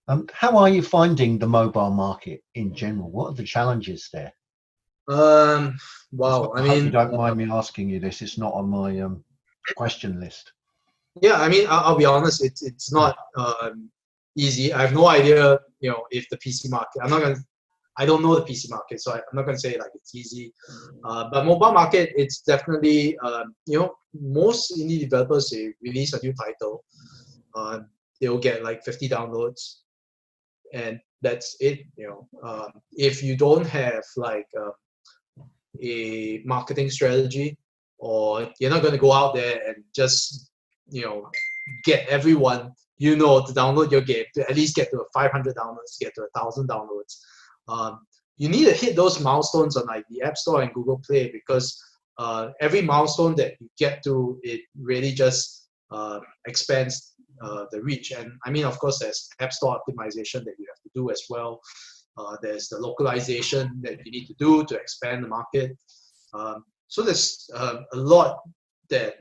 How are you finding the mobile market in general? What are the challenges there? Wow. I hope you don't mind me asking you this. It's not on my question list. Yeah, I mean, I'll be honest. It's not easy. I have no idea, if the PC market. I don't know the PC market, so I'm not gonna say like it's easy. But mobile market, it's definitely, most indie developers, they release a new title, they'll get like 50 downloads, and that's it. If you don't have like a marketing strategy, or you're not going to go out there and just get everyone to download your game, to at least get to 500 downloads, get to 1,000 downloads. You need to hit those milestones on like the App Store and Google Play, because every milestone that you get to, it really just expands the reach. And I mean, of course, there's App Store optimization that you have to do as well. There's the localization that you need to do to expand the market. So there's a lot that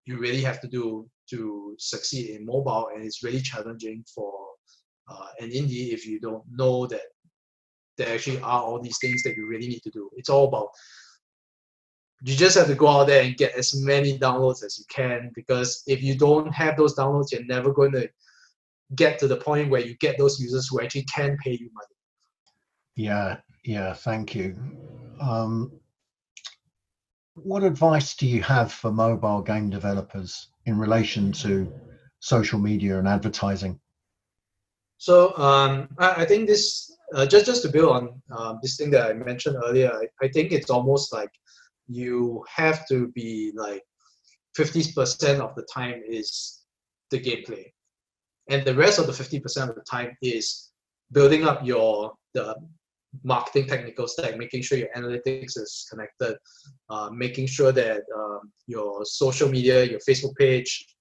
you really have to do to succeed in mobile, and it's really challenging for an indie if you don't know that there actually are all these things that you really need to do. It's all about, you just have to go out there and get as many downloads as you can, because if you don't have those downloads, you're never going to get to the point where you get those users who actually can pay you money. Yeah, thank you. What advice do you have for mobile game developers in relation to social media and advertising? So I think this, just to build on this thing that I mentioned earlier, I think it's almost like you have to be like 50% of the time is the gameplay, and the rest of the 50% of the time is building up the marketing technical stack, making sure your analytics is connected, making sure that your social media, your Facebook page,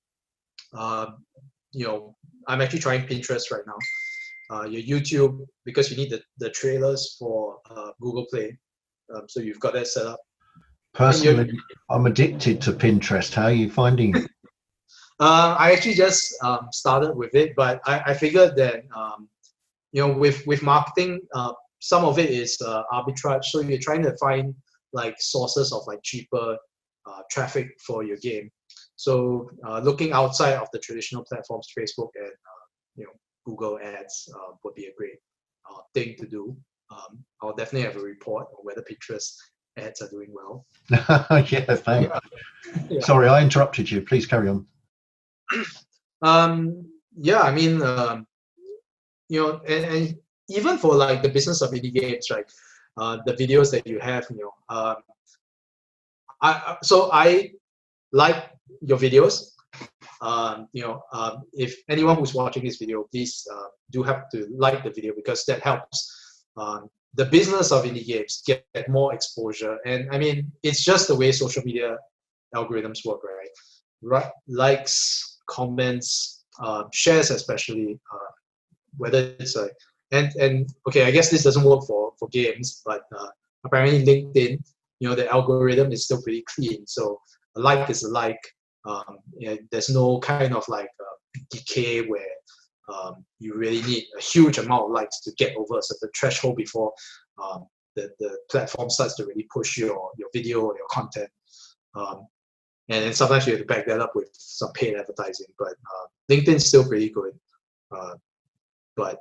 I'm actually trying Pinterest right now, your YouTube, because you need the trailers for Google Play, so you've got that set up. Personally, I'm addicted to Pinterest. How are you finding it? I actually just started with it, but I figured that with marketing, some of it is arbitrage. So you're trying to find like sources of like cheaper traffic for your game. So looking outside of the traditional platforms, Facebook and Google Ads would be a great thing to do. I'll definitely have a report on whether Pinterest ads are doing well. Yeah, thanks. Yeah. Sorry, I interrupted you. Please carry on. Yeah, I mean, and even for like the business of indie games, right? The videos that you have, so I like your videos. If anyone who's watching this video, please do have to like the video, because that helps the business of indie games get more exposure. And I mean, it's just the way social media algorithms work, right? Likes, comments, shares, especially, whether it's like, and okay, I guess this doesn't work for games, but apparently LinkedIn, the algorithm is still pretty clean. So a like is a like. There's no kind of like decay where you really need a huge amount of likes to get over a certain threshold before the platform starts to really push your video or your content. And then sometimes you have to back that up with some paid advertising. But LinkedIn's still pretty good. But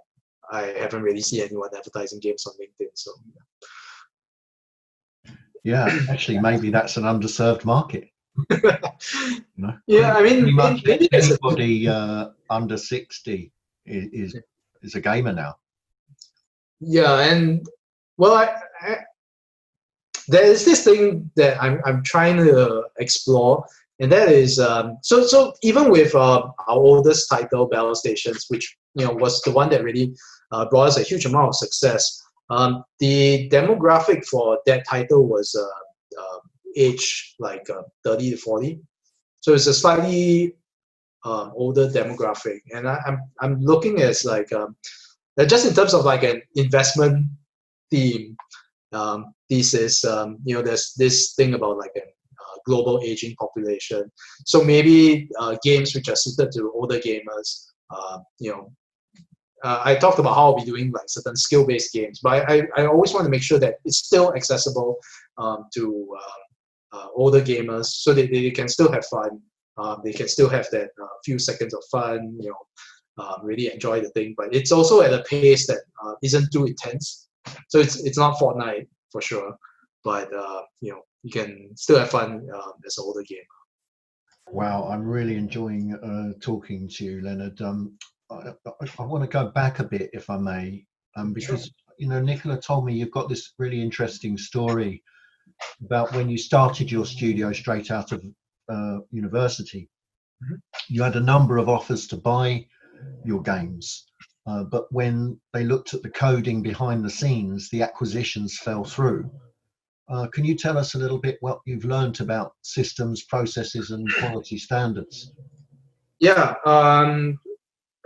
I haven't really seen anyone advertising games on LinkedIn. So yeah, actually, maybe that's an underserved market. Yeah, I mean, maybe anybody under 60 is a gamer now. Yeah, and well, there is this thing that I'm trying to explore, and that is so even with our oldest title, Battle Stations, which was the one that really brought us a huge amount of success. The demographic for that title was age like 30 to 40, so it's a slightly older demographic, and I'm looking at like just in terms of like an investment theme thesis. There's this thing about like a global aging population, so maybe games which are suited to older gamers, I talked about how I'll be doing like certain skill-based games, but I always want to make sure that it's still accessible to older gamers, so that they can still have fun. They can still have that few seconds of fun, really enjoy the thing. But it's also at a pace that isn't too intense. So it's not Fortnite for sure, but you can still have fun as an older gamer. Wow, I'm really enjoying talking to you, Leonard. I want to go back a bit, if I may, because Nicola told me you've got this really interesting story about when you started your studio straight out of university. You had a number of offers to buy your games, but when they looked at the coding behind the scenes, the acquisitions fell through. Can you tell us a little bit what you've learned about systems, processes, and quality standards? Yeah.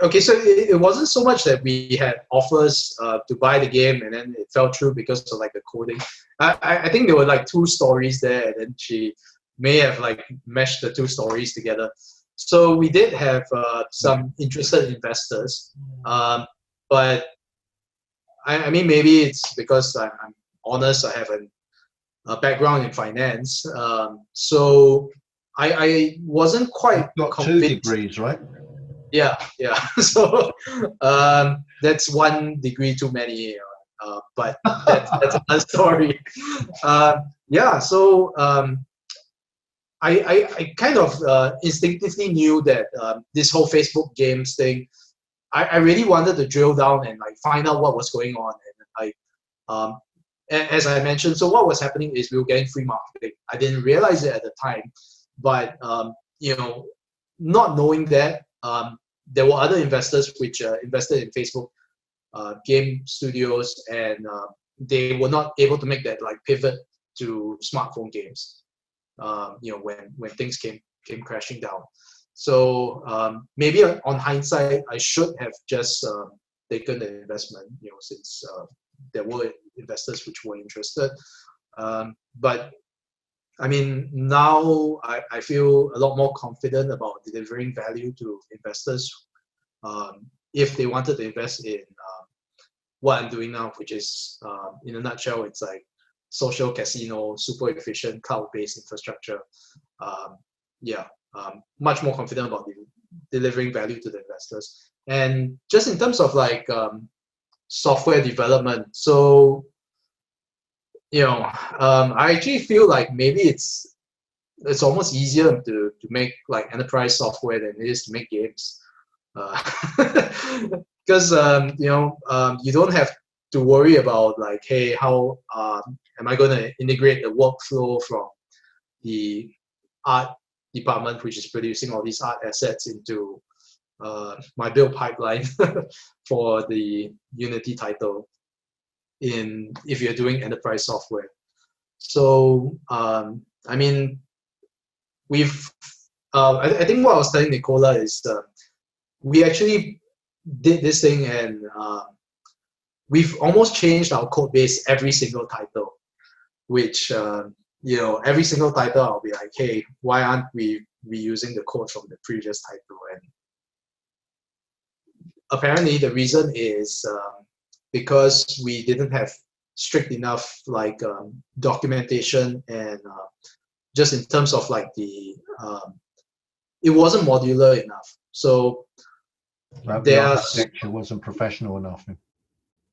Okay, so it wasn't so much that we had offers to buy the game and then it fell through because of like the coding. I think there were like two stories there, and then she may have like meshed the two stories together. So we did have some interested investors, but I mean, maybe it's because I'm honest. I have a background in finance, so I wasn't quite You've got convinced. 2 degrees, right? Yeah. So that's 1 degree too many, but that's another story. Yeah. So I kind of instinctively knew that this whole Facebook games thing, I really wanted to drill down and like find out what was going on. And as I mentioned, so what was happening is we were getting free marketing. I didn't realize it at the time, but not knowing that, there were other investors which invested in Facebook game studios, and they were not able to make that like pivot to smartphone games. When things came crashing down. So maybe on hindsight, I should have just taken the investment, since there were investors which were interested. But I mean, now I feel a lot more confident about delivering value to investors if they wanted to invest in what I'm doing now, which is, in a nutshell, it's like social casino, super efficient cloud-based infrastructure. Much more confident about delivering value to the investors. And just in terms of like software development, so I actually feel like maybe it's almost easier to make like enterprise software than it is to make games, because you don't have to worry about like, hey, how am I going to integrate the workflow from the art department, which is producing all these art assets, into my build pipeline for the Unity title if you're doing enterprise software. So I mean, I think what I was telling Nicola is we actually did this thing, and we've almost changed our code base every single title, which every single title I'll be like, hey, why aren't we reusing the code from the previous title? And apparently the reason is because we didn't have strict enough like documentation, and just in terms of like the it wasn't modular enough. So the architecture wasn't professional enough.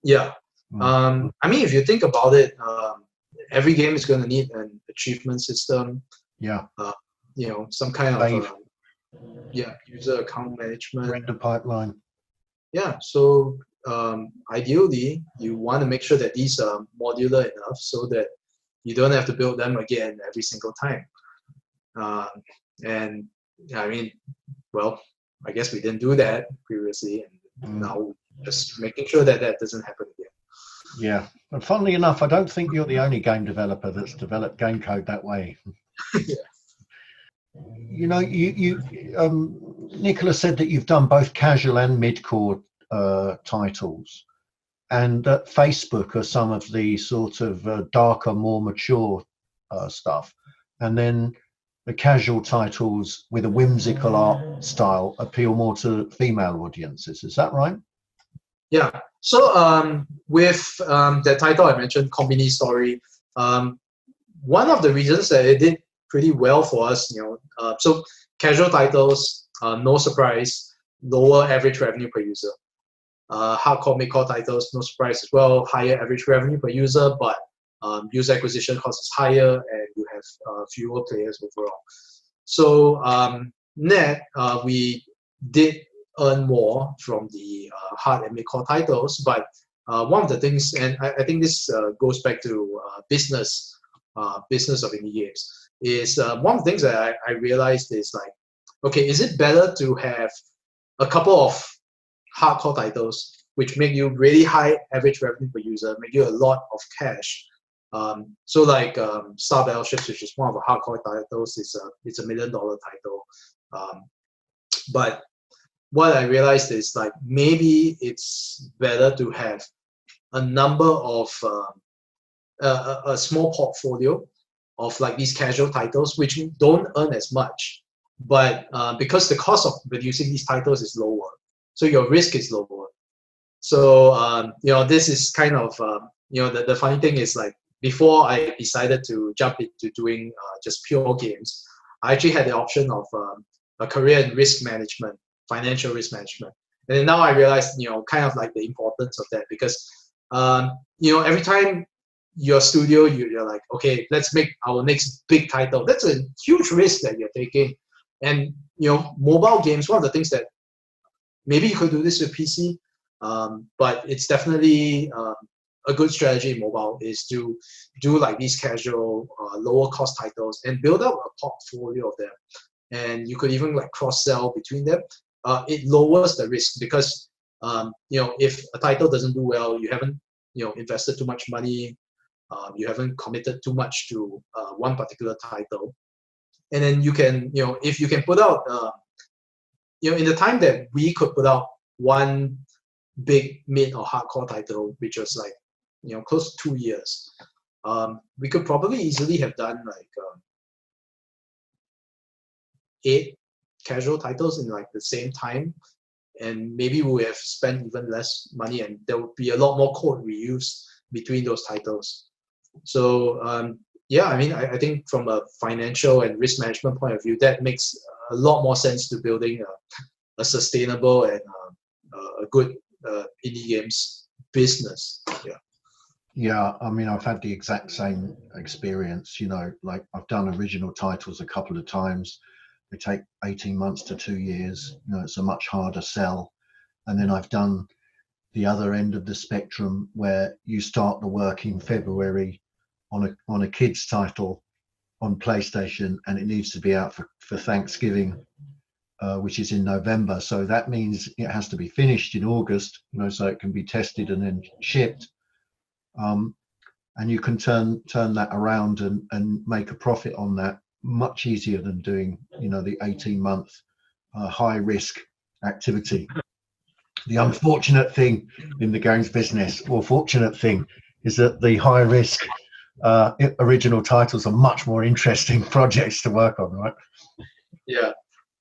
Yeah. I mean, if you think about it, every game is going to need an achievement system. Yeah. Some kind of user account management, render pipeline. Yeah. So ideally, you want to make sure that these are modular enough so that you don't have to build them again every single time. And I mean, well, I guess we didn't do that previously, and now just making sure that that doesn't happen again. Yeah, and funnily enough, I don't think you're the only game developer that's developed game code that way. Yeah. Nicola said that you've done both casual and mid-core titles, and that Facebook are some of the sort of darker, more mature stuff, and then the casual titles with a whimsical art style appeal more to female audiences. Is that right? Yeah. So with that title I mentioned, Combini Story, one of the reasons that it did pretty well for us, so casual titles, no surprise, lower average revenue per user. Hardcore mid-core titles, no surprise as well, higher average revenue per user, but user acquisition cost is higher and you have fewer players overall. So net, we did earn more from the hard and mid-core titles, but one of the things, and I think this goes back to business of indie games, is one of the things that I realized is like, okay, is it better to have a couple of hardcore titles which make you really high average revenue per user, make you a lot of cash? So like Star Battleships, which is one of the hardcore titles, it's $1 million title. But what I realized is like maybe it's better to have a number of a small portfolio of like these casual titles which don't earn as much, but because the cost of producing these titles is lower, so your risk is lower. So this is kind of the funny thing is like before I decided to jump into doing just pure games, I actually had the option of a career in risk management, financial risk management, and then now I realized kind of like the importance of that, because every time your studio, you're like, okay, let's make our next big title. That's a huge risk that you're taking. And mobile games, one of the things that maybe you could do this with PC, but it's definitely a good strategy in mobile is to do like these casual, lower cost titles and build up a portfolio of them. And you could even like cross sell between them. It lowers the risk because if a title doesn't do well, you haven't invested too much money. You haven't committed too much to one particular title, and then you can, if you can put out, in the time that we could put out one big mid or hardcore title, which was like, close to 2 years, we could probably easily have done like 8 casual titles in like the same time, and maybe we would have spent even less money, and there would be a lot more code reuse between those titles. So yeah, I mean, I think from a financial and risk management point of view, that makes a lot more sense to building a sustainable and a good indie games business. Yeah. Yeah, I mean, I've had the exact same experience. Like I've done original titles a couple of times. They take 18 months to 2 years. It's a much harder sell. And then I've done the other end of the spectrum where you start the work in February on a kids title on PlayStation, and it needs to be out for Thanksgiving, which is in November. So that means it has to be finished in August, so it can be tested and then shipped. And you can turn that around and make a profit on that much easier than doing the 18-month high risk activity. The unfortunate thing in the games business, or fortunate thing, is that the high risk original titles are much more interesting projects to work on, right? Yeah,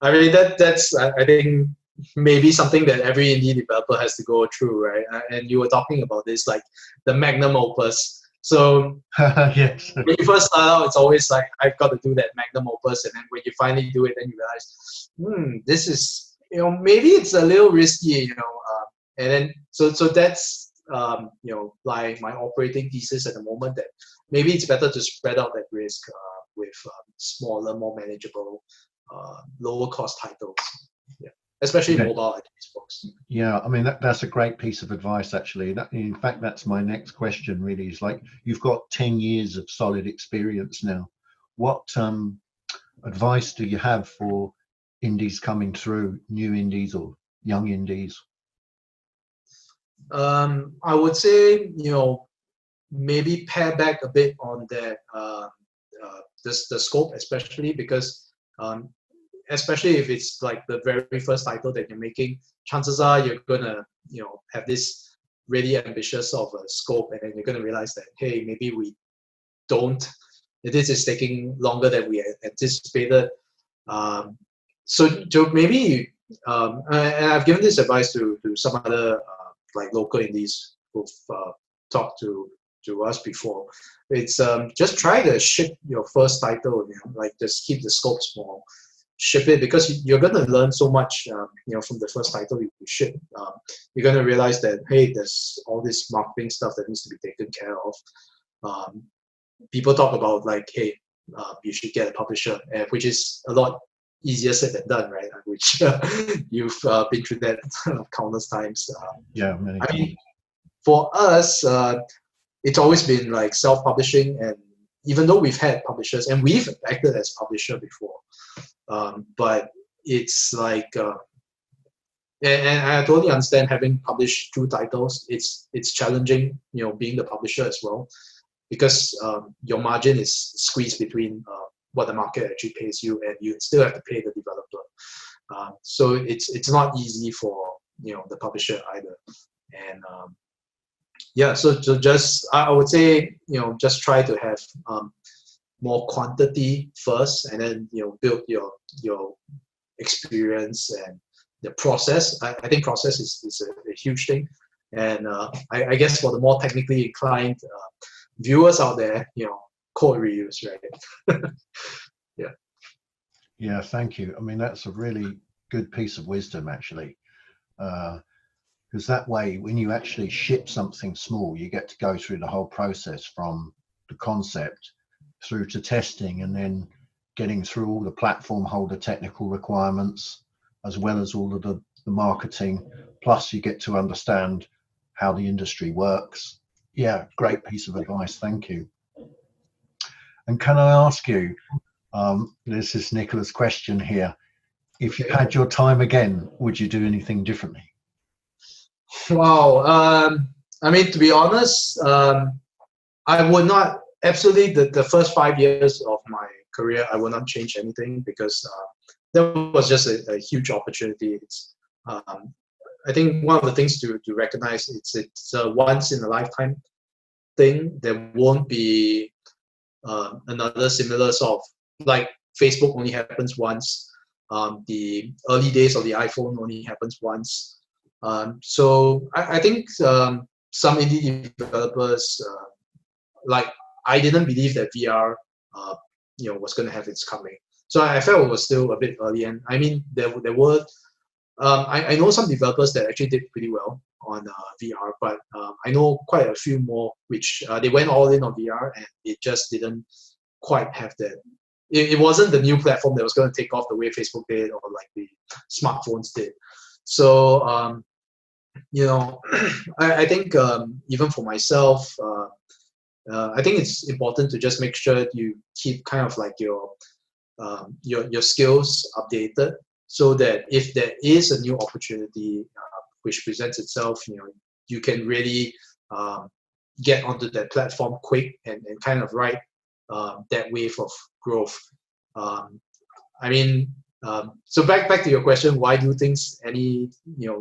I mean that's I think maybe something that every indie developer has to go through, right? And you were talking about this, like the magnum opus. So yes. When you first start out, it's always like, I've got to do that magnum opus, and then when you finally do it, then you realize, this is, maybe it's a little risky, and then so that's like my operating thesis at the moment, that maybe it's better to spread out that risk with smaller, more manageable, lower cost titles. Yeah. Especially mobile at Xbox. Yeah, I mean that's a great piece of advice, actually. In fact, that's my next question. Really, is like, you've got 10 years of solid experience now. What advice do you have for indies coming through, new indies or young indies? I would say maybe pare back a bit on that the scope, especially because especially if it's like the very first title that you're making, chances are you're gonna have this really ambitious sort of a scope, and then you're gonna realize that, hey, maybe we don't. This is taking longer than we anticipated. So maybe, and I've given this advice to some other like local indies who've talked to us before. It's just try to ship your first title, like just keep the scope small, ship it, because you're going to learn so much, from the first title you ship. You're going to realize that, hey, there's all this marketing stuff that needs to be taken care of. People talk about like, hey, you should get a publisher, which is a lot easier said than done, right? Which you've been through that countless times. Yeah, many I times. mean, for us, it's always been like self-publishing, and even though we've had publishers and we've acted as publisher before, but it's like, and I totally understand having published 2 titles. It's challenging, being the publisher as well, because your margin is squeezed between what the market actually pays you, and you still have to pay the developer. So it's not easy for the publisher either. And yeah, so just I would say just try to have more quantity first, and then build your experience and the process. I think process is a huge thing, and I guess for the more technically inclined viewers out there, code reuse, right? Yeah. Yeah, thank you. I mean, that's a really good piece of wisdom, actually, because that way, when you actually ship something small, you get to go through the whole process from the concept through to testing, and then getting through all the platform holder technical requirements, as well as all of the marketing. Plus, you get to understand how the industry works. Yeah, great piece of advice. Thank you. And can I ask you, this is Nicola's question here, if you had your time again, would you do anything differently? Wow. I mean, to be honest, I would not, absolutely, the first 5 years of my career, I would not change anything, because that was just a huge opportunity. It's, I think one of the things to recognize, it's a once in a lifetime thing. There won't be another similar sort of, like Facebook only happens once. The early days of the iPhone only happens once. So I think some indie developers, like, I didn't believe that VR, was going to have its coming. So I felt it was still a bit early. And I mean, there were, I know some developers that actually did pretty well on VR, but I know quite a few more which they went all in on VR, and it just didn't quite have that. It wasn't the new platform that was going to take off the way Facebook did, or like the smartphones did. So I think even for myself, I think it's important to just make sure you keep kind of like your skills updated, so that if there is a new opportunity which presents itself, you can really get onto that platform quick and kind of ride that wave of growth. I mean, so back to your question, why do things any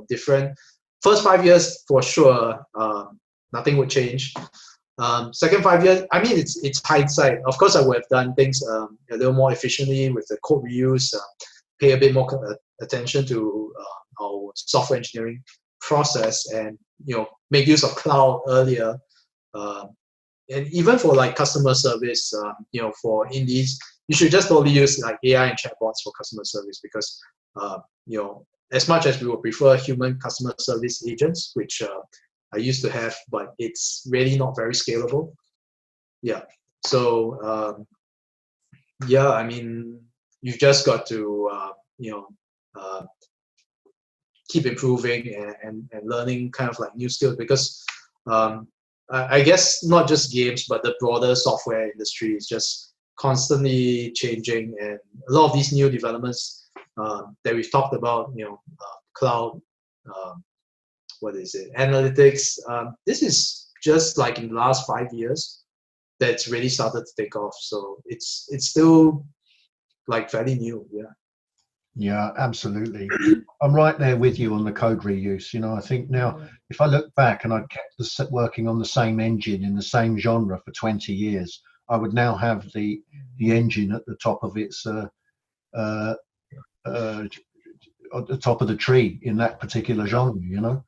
different? First 5 years for sure, nothing would change. Second 5 years, I mean, it's hindsight. Of course, I would have done things a little more efficiently with the code reuse, pay a bit more attention to our software engineering process, and make use of cloud earlier. And even for like customer service, for indies, you should just totally use like AI and chatbots for customer service, because as much as we would prefer human customer service agents, which I used to have, but it's really not very scalable. Yeah. So yeah, I mean, you've just got to keep improving and learning kind of like new skills, because I guess not just games, but the broader software industry is just constantly changing, and a lot of these new developments that we've talked about, cloud, what is it, analytics. This is just like in the last 5 years that's really started to take off. So it's still like fairly new. Yeah. Yeah, absolutely. I'm right there with you on the code reuse. I think now, if I look back and I kept working on the same engine in the same genre for 20 years, I would now have the engine at the top of its at the top of the tree in that particular genre.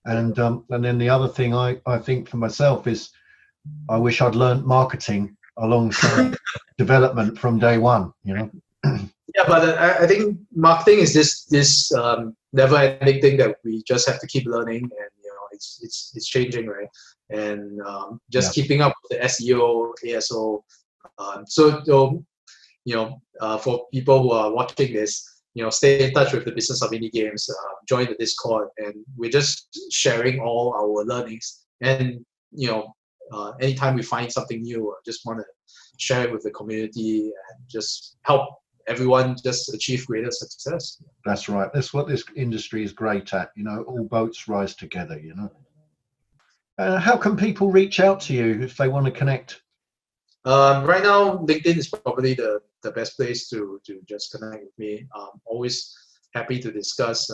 And then the other thing I think for myself is I wish I'd learned marketing alongside development from day one, you know. Yeah, but I think marketing is this never-ending thing that we just have to keep learning, and it's changing, right? And just keeping up with the SEO, ASO. For people who are watching this, stay in touch with the business of indie games. Join the Discord, and we're just sharing all our learnings. And anytime we find something new, I just want to share it with the community and just help everyone just achieve greater success. That's right. That's what this industry is great at. All boats rise together. How can people reach out to you if they want to connect? Right now, LinkedIn is probably the best place to just connect with me. Always happy to discuss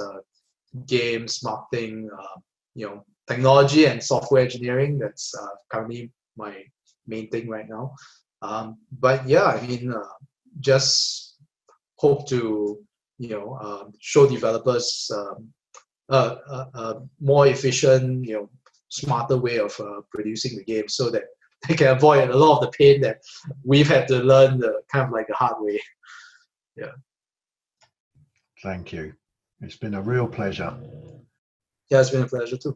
games, marketing, technology and software engineering. That's currently my main thing right now. But yeah, I mean, just hope to show developers a more efficient, smarter way of producing the game, so that they can avoid a lot of the pain that we've had to learn kind of like the hard way. Yeah. Thank you. It's been a real pleasure. Yeah, it's been a pleasure too.